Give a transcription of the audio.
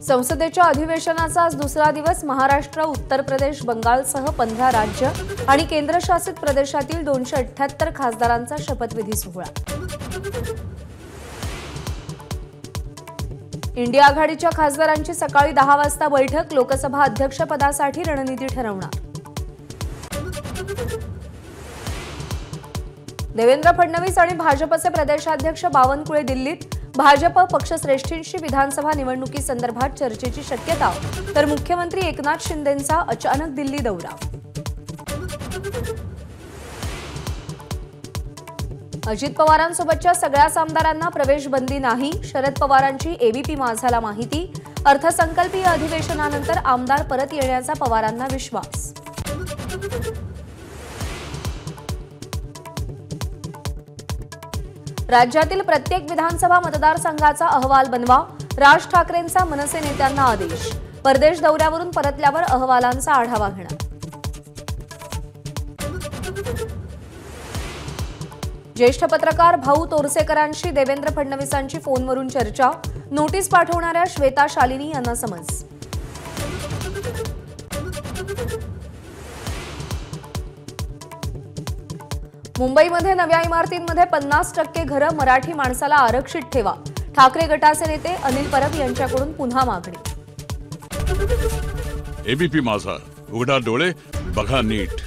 संसदेच्या अधिवेशनाचा आज दुसरा दिवस महाराष्ट्र, उत्तर प्रदेश, बंगालसह 15 राज्य आणि केंद्रशासित प्रदेशातील 278 खासदारांचा शपथविधी सोहळा। इंडिया आघाडीच्या खासदारांची सकाळी 10 वाजता बैठक, लोकसभा अध्यक्षपदासाठी रणनीती ठरवणार। देवेंद्र फडणवीस आणि भाजपचे प्रदेशाध्यक्ष बावनकुळे दिल्लीत, भाजप पक्षश्रेष्ठींशी विधानसभा निवडणुकीसंदर्भात चर्चेची शक्यता, तर मुख्यमंत्री एकनाथ शिंदेंचा अचानक दिल्ली दौरा। अजित पवारांसोबतच्या सगळ्याच आमदारांना प्रवेश बंदी नाही, शरद पवारांची एबीपी माझाला माहिती। अर्थसंकल्पीय अधिवेशनानंतर आमदार परत येण्याचा पवारांना विश्वास। राज्यातील प्रत्येक विधानसभा मतदारसंघाचा अहवाल बनवा, राज ठाकरेंचा मनसे नेत्यांना आदेश। परदेश दौऱ्यावरून परतल्यावर अहवालांचा आढावा घेणार। ज्येष्ठ पत्रकार भाऊ तोरसेकरांशी देवेंद्र फडणवीसांची फोनवरून चर्चा, नोटीस पाठवणाऱ्या श्वेता शालिनी यांना समज। मुंबईमध्ये नव्या इमारतींमध्ये 50% घरं मराठी माणसाला आरक्षित ठेवा, ठाकरे गटाचे नेते अनिल परब यांच्याकडून पुन्हा मागणी। एबीपी माझा, उघडा डोळे बघा नीट।